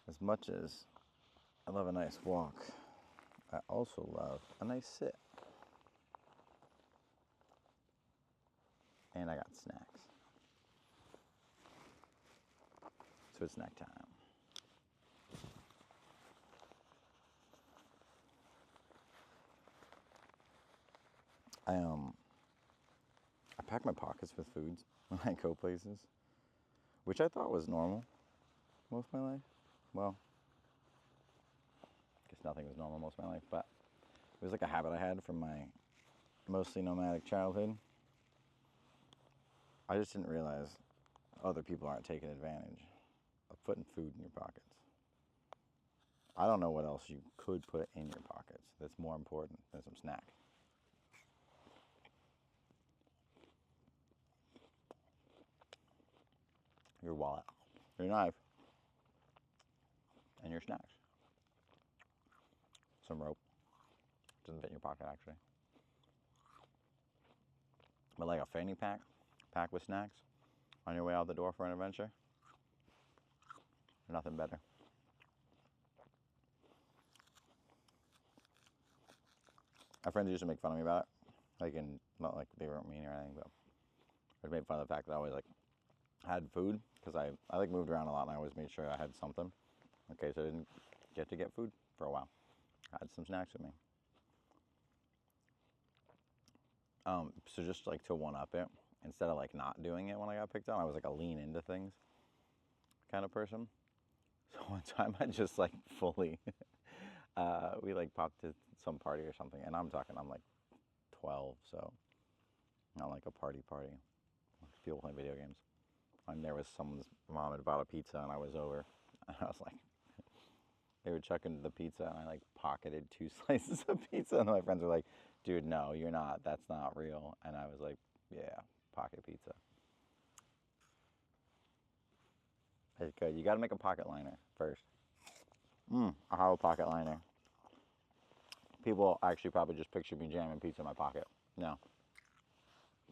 As much as I love a nice walk, I also love a nice sit. And I got snacks. So it's snack time. I pack my pockets with foods when I go places, which I thought was normal most of my life. Well, I guess nothing was normal most of my life, but it was like a habit I had from my mostly nomadic childhood. I just didn't realize other people aren't taking advantage of putting food in your pockets. I don't know what else you could put in your pockets that's more important than some snack. Your wallet, your knife, and your snacks. Some rope. Doesn't fit in your pocket, actually. But like a fanny pack, packed with snacks, on your way out the door for an adventure, nothing better. My friends used to make fun of me about it. Not like they weren't mean or anything, but they made fun of the fact that I always had food, because I moved around a lot and I always made sure I had something. Okay, so I didn't get food for a while. I had some snacks with me. So just to one up it, instead of not doing it when I got picked on, I was a lean into things kind of person. So one time I just fully, we popped to some party or something, and I'm 12, so not a party. People playing video games. And there was someone's mom had bought a pizza, and I was over, and I was they were chucking the pizza, and I pocketed 2 slices of pizza, and my friends were like, dude, no, you're not, that's not real. And I was like, yeah, pocket pizza. It's good. You gotta make a pocket liner first. I have a pocket liner. People actually probably just picture me jamming pizza in my pocket. No.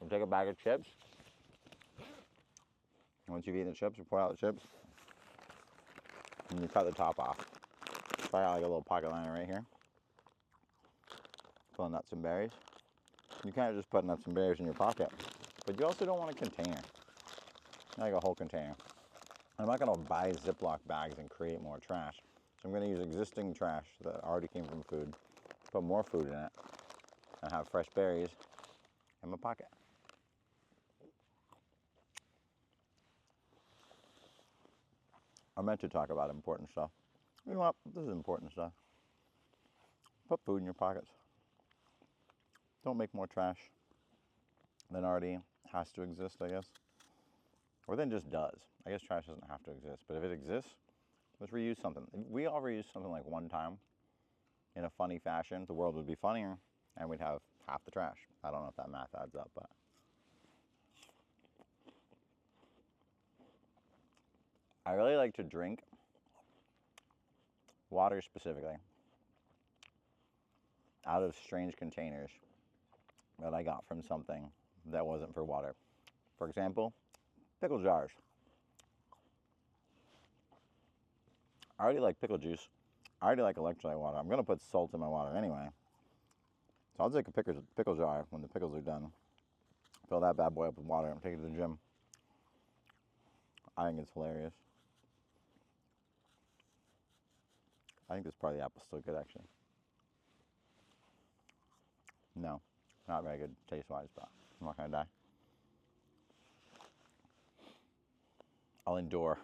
You take a bag of chips. Once you've eaten the chips, you pour out the chips, and you cut the top off. So I got a little pocket liner right here. Full of nuts and berries. You can't just put nuts and berries in your pocket, but you also don't want a container, a whole container. I'm not going to buy Ziploc bags and create more trash. So I'm going to use existing trash that already came from food, put more food in it, and have fresh berries in my pocket. I meant to talk about important stuff. You know what? This is important stuff. Put food in your pockets. Don't make more trash than already has to exist, I guess. Or then just does. I guess trash doesn't have to exist, but if it exists, let's reuse something. If we all reuse something one time in a funny fashion, the world would be funnier and we'd have half the trash. I don't know if that math adds up, but I really like to drink water specifically out of strange containers that I got from something that wasn't for water. For example, pickle jars. I already like pickle juice. I already like electrolyte water. I'm going to put salt in my water anyway. So I'll take a pickle jar when the pickles are done. Fill that bad boy up with water and take it to the gym. I think it's hilarious. I think this part of the apple's still good, actually. No, not very good taste-wise, but I'm not going to die. I'll endure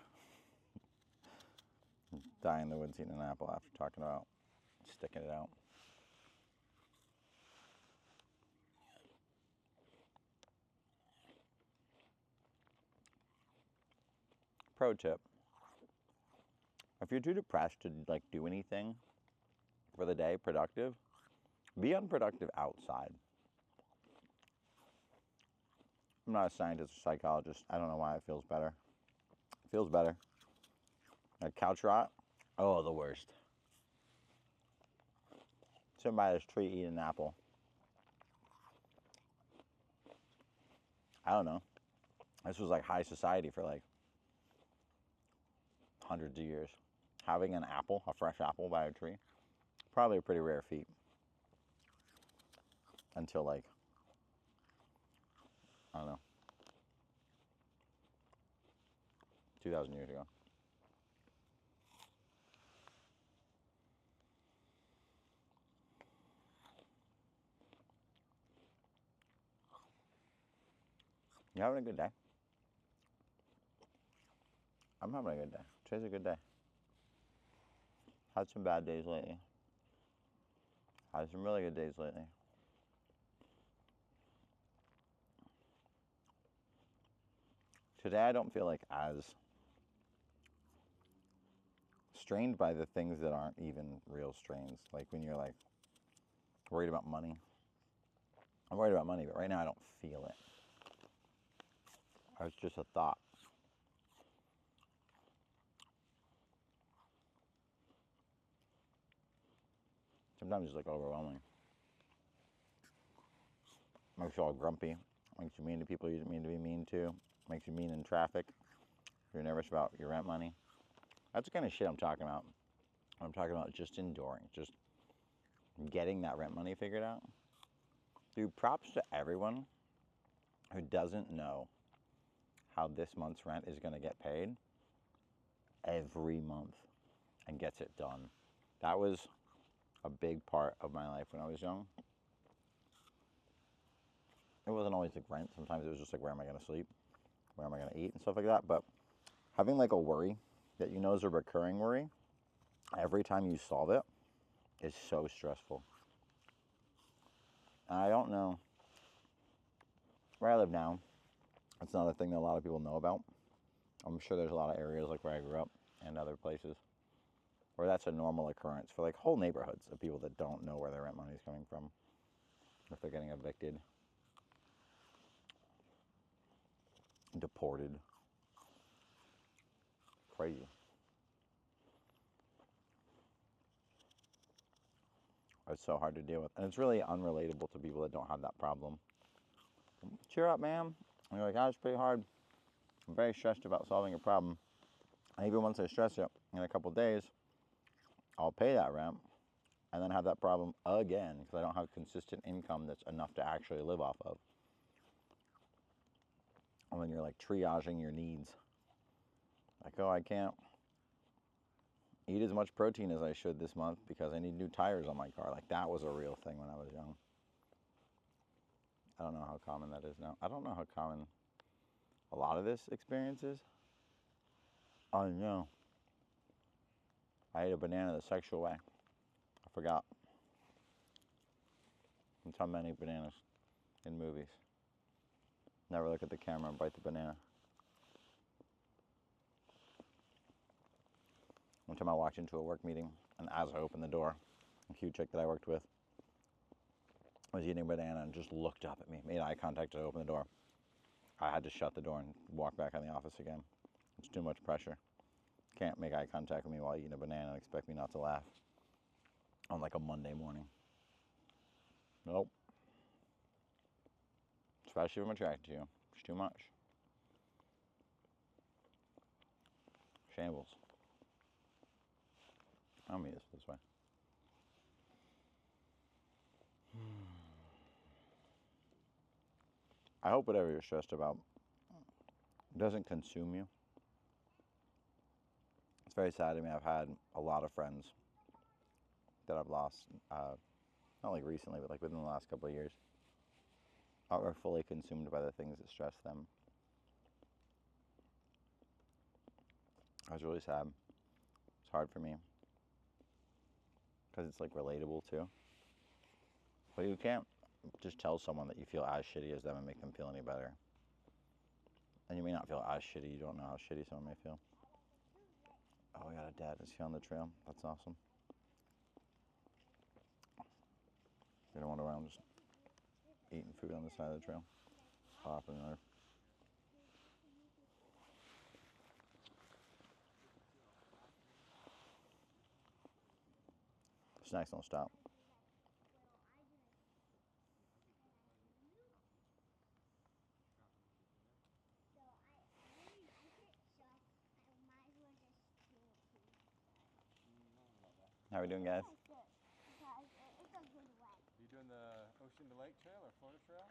dying in the woods eating an apple after talking about sticking it out. Pro tip. If you're too depressed to do anything for the day productive, be unproductive outside. I'm not a scientist or psychologist. I don't know why it feels better. It feels better. Couch rot, oh, the worst. Sitting by this tree eating an apple. I don't know. This was high society for hundreds of years. having an apple, a fresh apple by a tree, probably a pretty rare feat until like, I don't know, 2,000 years ago. You having a good day? I'm having a good day. Today's a good day. Had some bad days lately. Had some really good days lately. Today I don't feel like as strained by the things that aren't even real strains. Like when you're like worried about money. I'm worried about money, but right now I don't feel it. It's just a thought. Sometimes it's like overwhelming. Makes you all grumpy. Makes you mean to people you didn't mean to be mean to. Makes you mean in traffic. You're nervous about your rent money. That's the kind of shit I'm talking about. I'm talking about just enduring, just getting that rent money figured out. Dude, props to everyone who doesn't know how this month's rent is going to get paid every month and gets it done. That was a big part of my life when I was young. It wasn't always like rent. Sometimes it was just like, where am I going to sleep? Where am I going to eat and stuff like that. But having like a worry that you know is a recurring worry every time you solve it is so stressful. And I don't know where I live now. It's not a thing that a lot of people know about. I'm sure there's a lot of areas like where I grew up and other places where that's a normal occurrence for like whole neighborhoods of people that don't know where their rent money is coming from, if they're getting evicted, deported. Crazy. It's so hard to deal with. And it's really unrelatable to people that don't have that problem. Cheer up, ma'am. And you're like, oh, it's pretty hard. I'm very stressed about solving a problem. And even once I stress it, in a couple days, I'll pay that rent and then have that problem again because I don't have consistent income that's enough to actually live off of. And when you're like triaging your needs, like, oh, I can't eat as much protein as I should this month because I need new tires on my car. Like that was a real thing when I was young. I don't know how common that is now. I don't know how common a lot of this experience is. Oh no. I ate a banana the sexual way. I forgot. That's how many bananas in movies. Never look at the camera and bite the banana. One time I walked into a work meeting, and as I opened the door, a cute chick that I worked with was eating a banana and just looked up at me, made eye contact as I opened the door. I had to shut the door and walk back in the office again. It's too much pressure. Can't make eye contact with me while eating a banana and expect me not to laugh on like a Monday morning. Nope. Especially if I'm attracted to you. It's too much. Shambles. I'll meet this way. I hope whatever you're stressed about doesn't consume you. It's very sad to me. I've had a lot of friends that I've lost, not like recently, but like within the last couple of years, are fully consumed by the things that stress them. I was really sad. It's hard for me because it's like relatable too. But you can't just tell someone that you feel as shitty as them and make them feel any better. And you may not feel as shitty. You don't know how shitty someone may feel. Oh, we got a dad. Is he on the trail? That's awesome. You don't wander around just eating food on the side of the trail. Hop in there. Snacks don't stop. How we doing, guys? It's a good way. Are you doing the Ocean to Lake Trail or Florida Trail?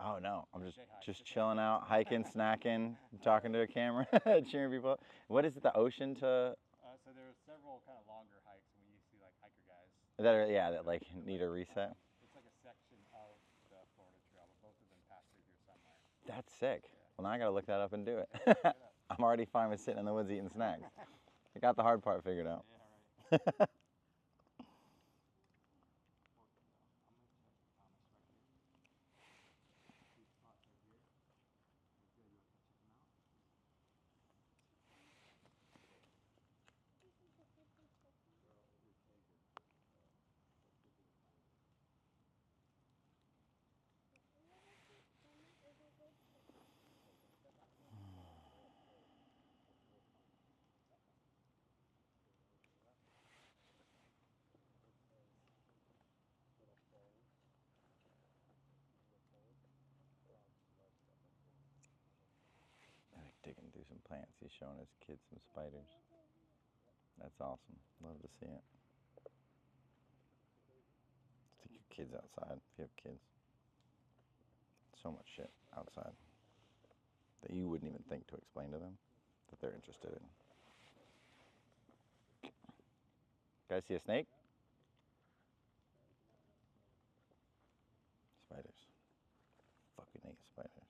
Oh no, I'm Say hi. just Say chilling out, hiking, snacking, talking to a camera, cheering people. What is it? The ocean to So there are several kind of longer hikes, and we see like hiker guys. that? Are, yeah, that like need a reset. It's like a section of the Florida Trail, but both of them pass through here somewhere. That's sick. Yeah. Well, now I gotta look that up and do it. Look it up. I'm already fine with sitting in the woods eating snacks. I got the hard part figured out. Yeah, right. I'm gonna check Thomas right here. These spots right here. They're good. You want to check them out? Like digging through some plants. He's showing his kids some spiders. That's awesome. Love to see it. Take your kids outside if you have kids. So much shit outside that you wouldn't even think to explain to them that they're interested in. Guys, see a snake? Spiders. Fucking hate spiders.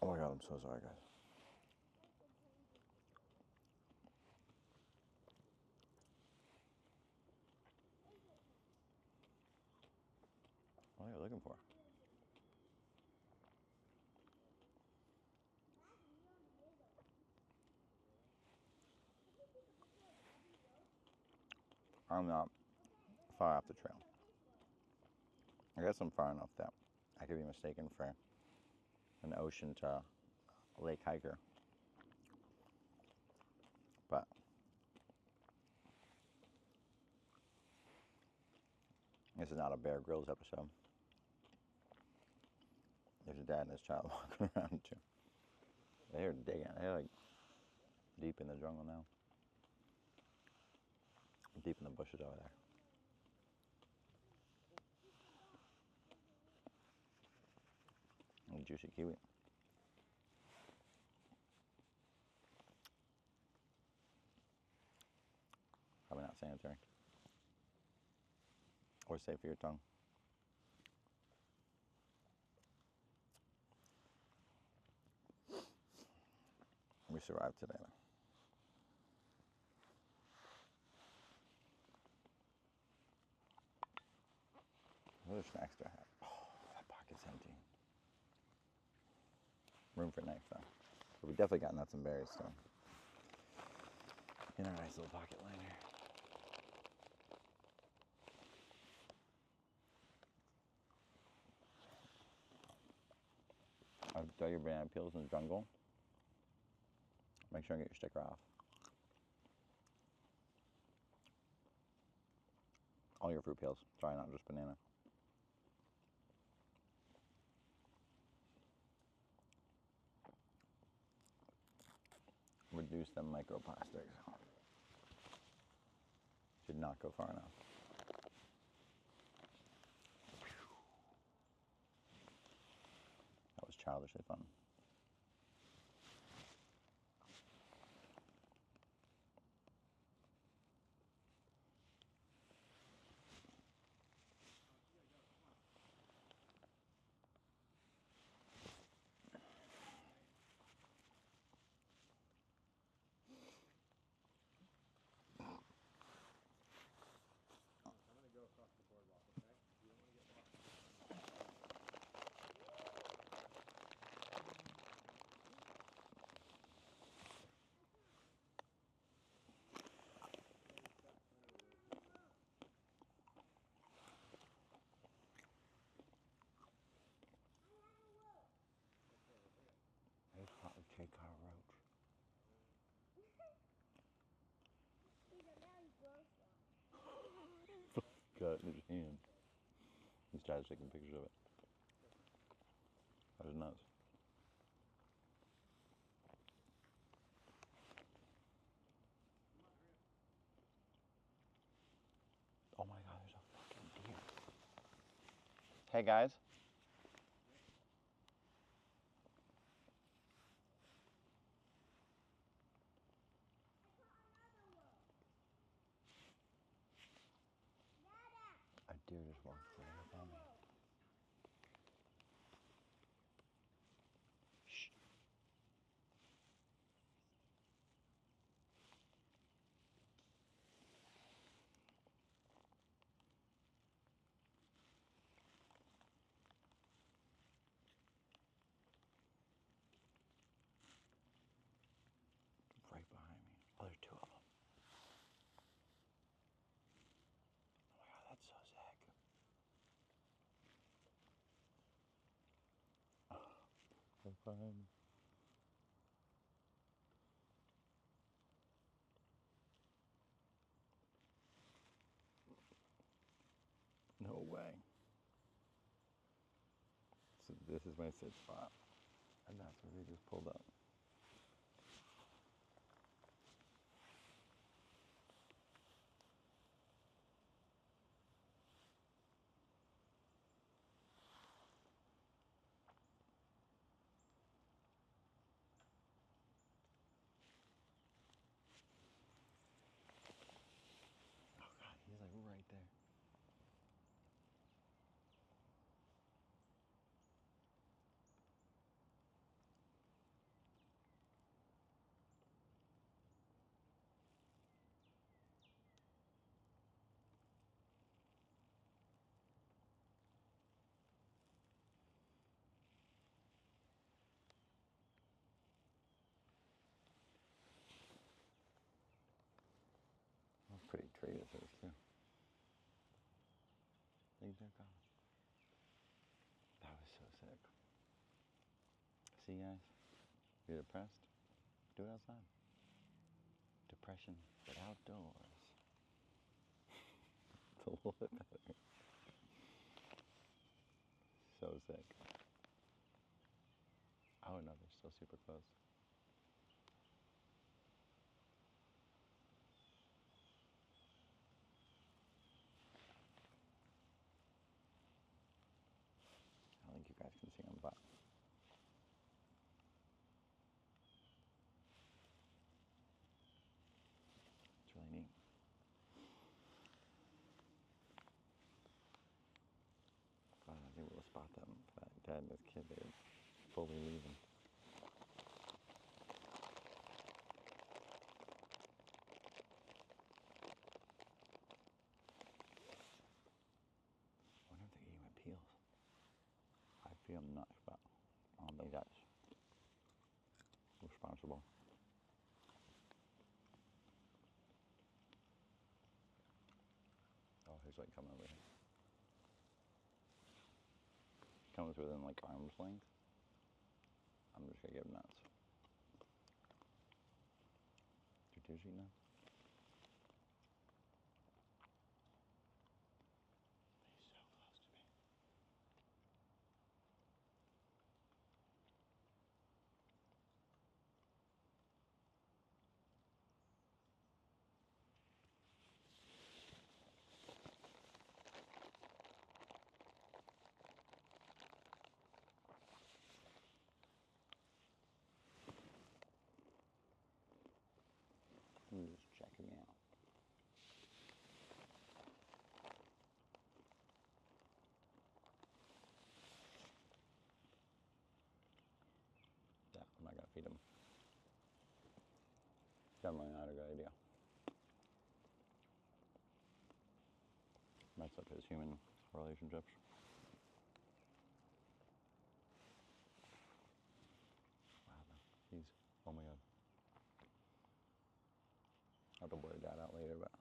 Oh my god, I'm so sorry, guys. What are you looking for? I'm not far off the trail. I guess I'm far enough that I could be mistaken for an ocean to lake hiker. But this is not a Bear Grylls episode. There's a dad and his child walking around too. They're digging. They're like deep in the jungle now. Deep in the bushes over there. And juicy kiwi. Probably not sanitary. Or safe for your tongue. We survived today though. What other snacks do I have? Oh, that pocket's empty. Room for knife though. But we definitely got nuts and berries still. In our nice little pocket liner. I've dug your banana peels in the jungle. Make sure and get your sticker off. All your fruit peels. Sorry, not just banana. Reduce them microplastics. Did not go far enough. That was childishly fun. I'm gonna go across the boardwalk, okay? You don't want to get lost. in his hand. His dad's taking pictures of it. That was nuts. Oh my god, there's a fucking deer. Hey guys. A deer just walked right by me. Shh. Right behind me. Oh, there's two of them. Oh my god, that's so sick. Right behind me. No way. So this is my sit spot. And that's where they just pulled up. Oh god, he's like right there. That's pretty tree this is too. Think they're gone. That was so sick. See guys? You're depressed? Do it outside. Depression, but outdoors. It's a little bit better. So sick. Oh no, they're still super close. I don't think you guys can see them, but it's really neat. But I think we'll spot them. That dad and his kid, they're fully leaving. I wonder if they're eating my peels. I feel nuts, but I don't think that's responsible. Oh, he's like coming over here. He comes within like arm's length. I'm just gonna give him nuts. Do deers eat nuts? He's so close to me. He's just checking me out. Yeah, I'm not gonna feed him. Definitely not a good idea. Mess up his human relationships. Wow, he's, oh my god. I'll have to blur that out later, but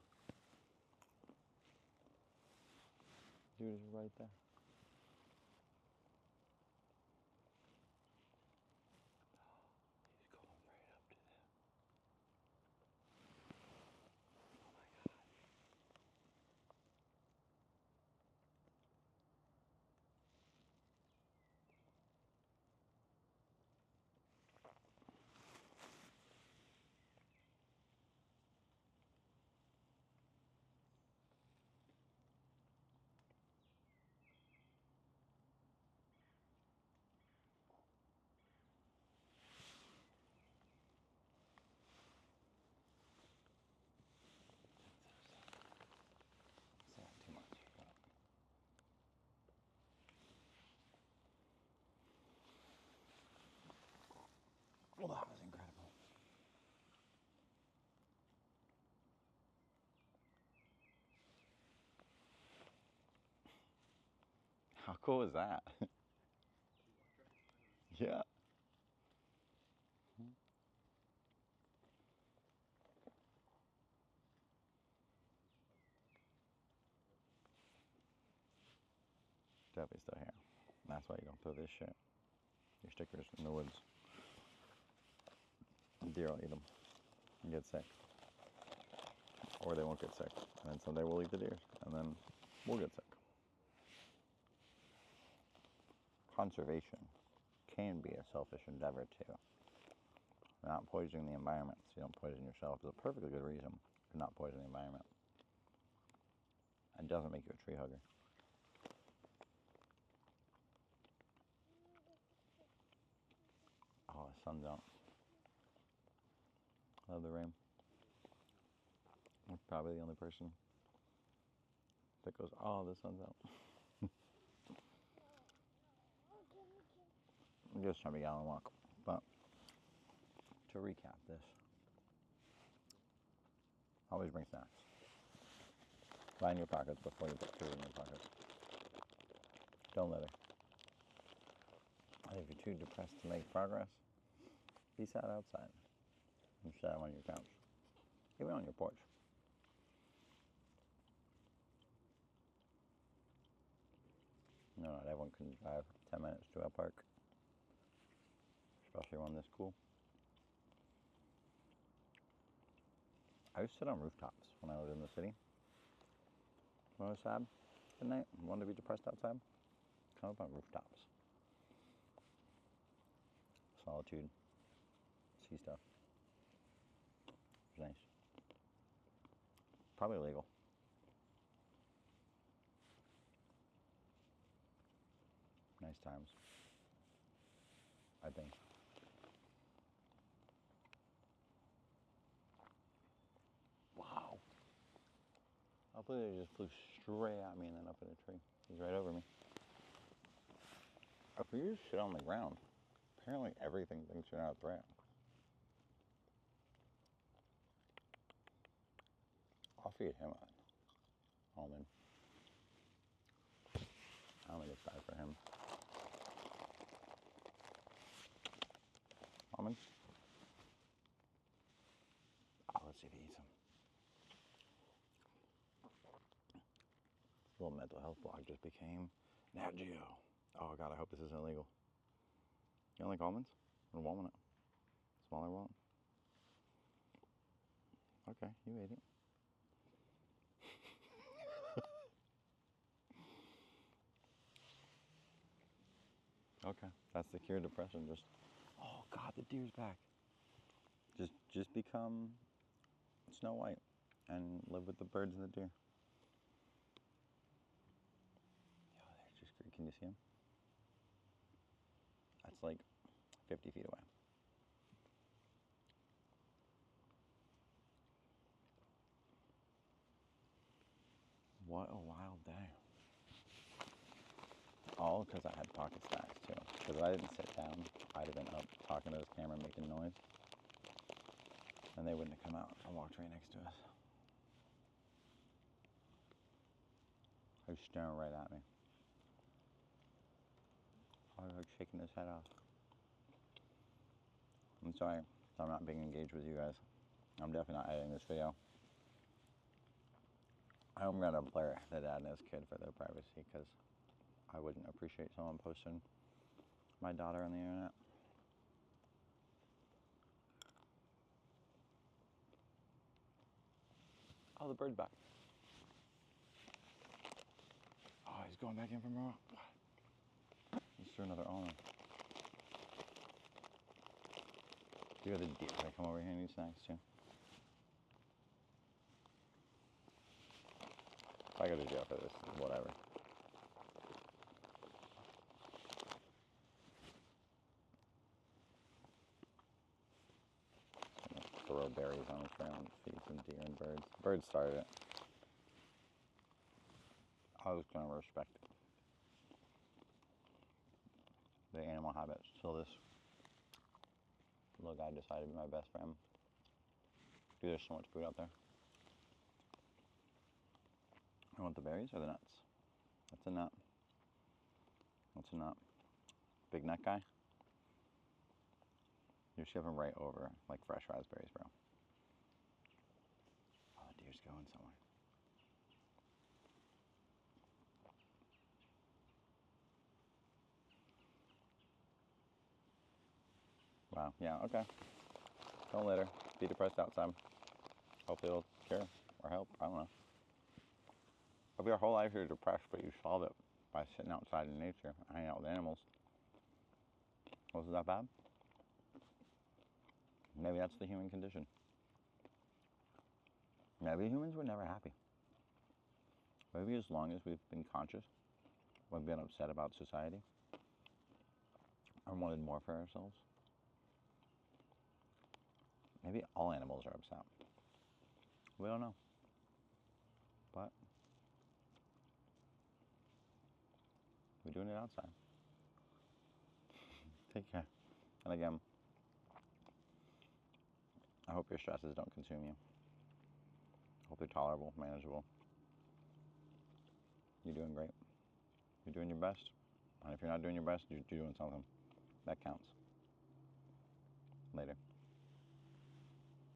dude is right there. He's going right up to them. Oh my god. cool is that? You walk right in front of it. Yeah. Definitely still here. That's why you don't throw this shit. Your stickers in the woods. Deer will eat them and get sick. Or they won't get sick. And then someday we'll eat the deer. And then we'll get sick. Conservation can be a selfish endeavor too. Not poisoning the environment so you don't poison yourself is a perfectly good reason to not poison the environment. It doesn't make you a tree hugger. Oh, the sun's out. Love the rain. I'm probably the only person that goes, oh, the sun's out. I'm just trying to get out and walk. But to recap this, always bring snacks. Line your pockets before you put food in your pockets. Don't litter. And if you're too depressed to make progress, be sat outside instead of on your couch. Even on your porch. No, not everyone can drive 10 minutes to a park, especially one this cool. I used to sit on rooftops when I lived in the city. When I was sad at night and wanted to be depressed outside, come up on rooftops. Solitude. See stuff. It was nice. Probably illegal. Nice times. I think. Wow. I believe it just flew straight at me and then up in a tree. It was right over me. If you just sit on the ground, apparently everything thinks you're not a threat. I'll feed him an almond. I don't think it's bad for him. Almond? Oh, let's see if he eats them. A little mental health blog just became Nat Geo. Oh god, I hope this isn't illegal. You don't like almonds? Or walnut? Smaller walnut? Okay, you ate it. Okay, that's the cure to depression. Just, oh god, the deer's back. Just become Snow White and live with the birds and the deer. Yo, there's just, can you see him? That's like 50 feet away. What a wild day. All because I had pocket snacks too. Because if I didn't sit down, I'd have been up talking to this camera making noise. And they wouldn't have come out and walked right next to us. He was staring right at me. I was like shaking his head off. I'm sorry if I'm not being engaged with you guys. I'm definitely not editing this video. I'm gonna blur the dad and his kid for their privacy because I wouldn't appreciate someone posting my daughter on the internet. Oh, the bird's back. Oh, he's going back in for more. He's threw another almond. Do the deer. They come over here and eat snacks too. If I go to jail for this, whatever. Throw berries on his ground, feed some deer and birds. Birds started it. I was gonna respect the animal habits till this little guy decided to be my best friend. Dude, there's so much food out there. I want the berries or the nuts? That's a nut. What's a nut? Big nut guy? You're shoving right over like fresh raspberries, bro. Oh, the deer's going somewhere. Wow, yeah, okay. Don't litter. Be depressed outside. Hopefully it'll cure or help. I don't know. If your whole life you're depressed, but you solve it by sitting outside in nature, hanging out with animals, wasn't that bad? Maybe that's the human condition. Maybe humans were never happy. Maybe as long as we've been conscious, we've been upset about society, and wanted more for ourselves. Maybe all animals are upset. We don't know. But we're doing it outside. Take care. And again, I hope your stresses don't consume you. Hope they're tolerable, manageable. You're doing great. You're doing your best. And if you're not doing your best, you're doing something. That counts. Later.